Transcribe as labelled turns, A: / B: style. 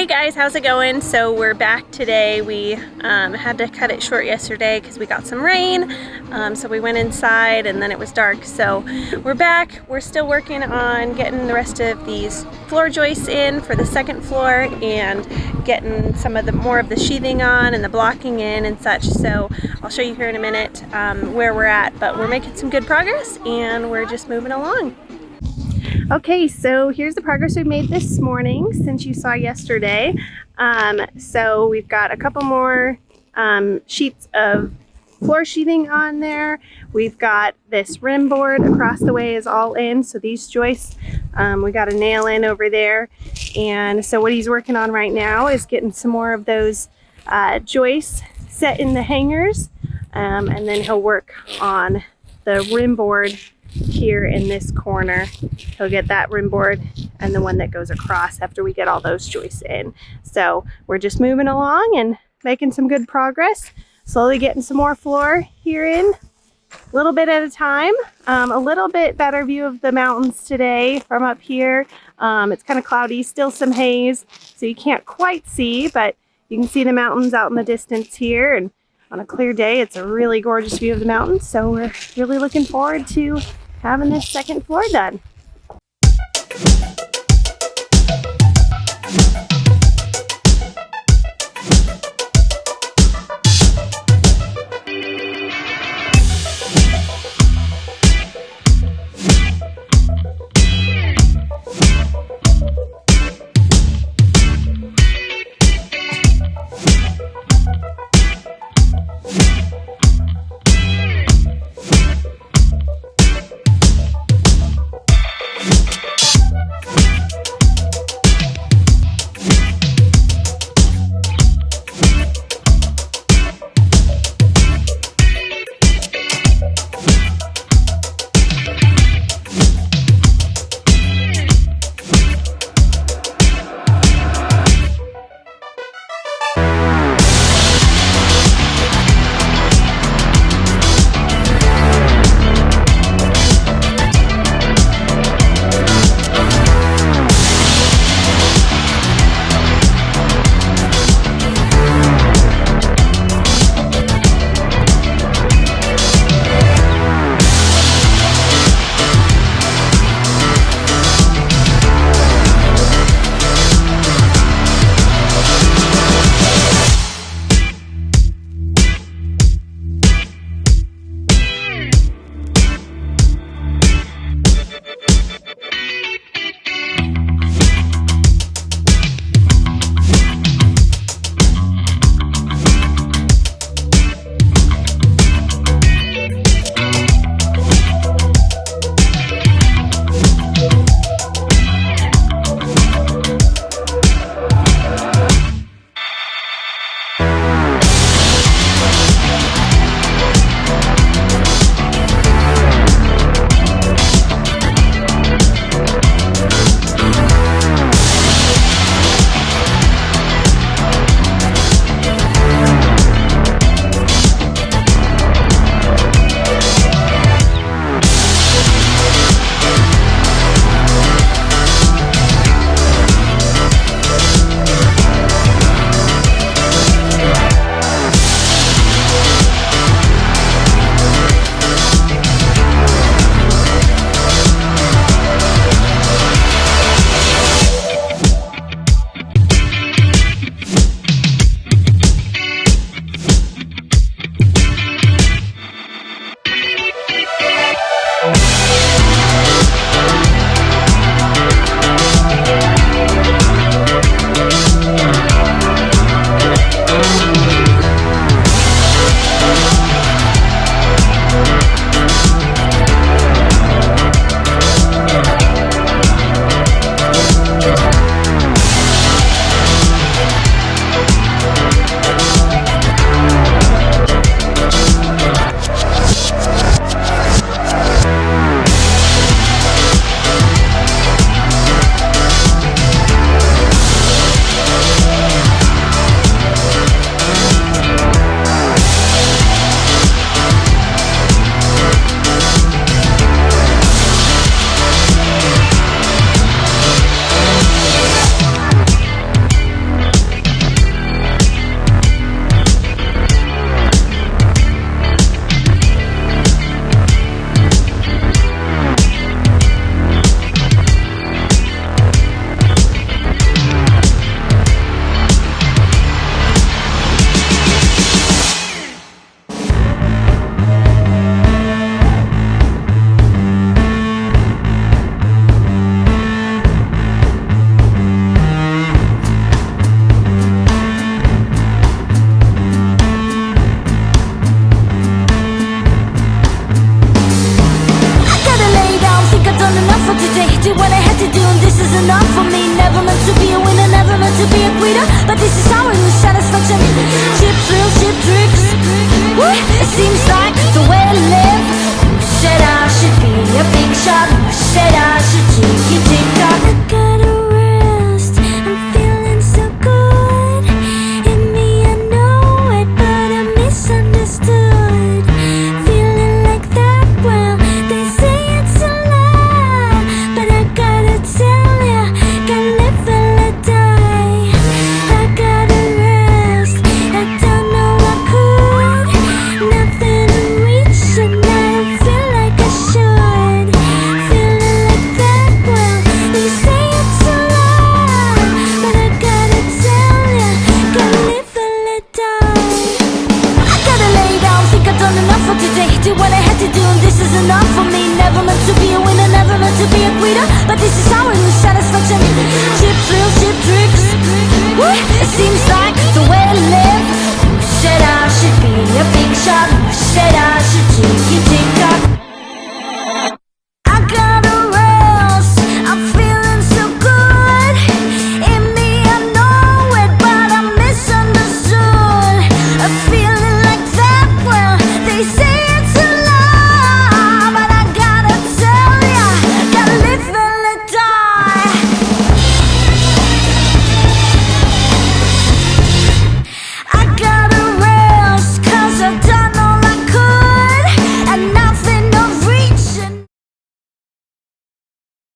A: Hey guys, how's it going? So we're back today. We had to cut it short yesterday because we got some rain. So we went inside and then it was dark. So we're back. We're still working on getting the rest of these floor joists in for the second floor and getting some of the more of the sheathing on and the blocking in and such. So I'll show you here in a minute where we're at, but we're making some good progress and we're just moving along. Okay, so here's the progress we made this morning since you saw yesterday. So we've got a couple more sheets of floor sheathing on there. We've got this rim board across the way is all in. So these joists, we got a nail in over there. And so what he's working on right now is getting some more of those joists set in the hangers. And then he'll work on the rim board here in this corner. He'll get that rim board and the one that goes across after we get all those joists in. So we're just moving along and making some good progress, slowly getting some more floor here in, a little bit at a time. A little bit better view of the mountains today from up here. It's kind of cloudy, still some haze, so you can't quite see, but you can see the mountains out in the distance here, and on a clear day it's a really gorgeous view of the mountains. So we're really looking forward to having this second floor done.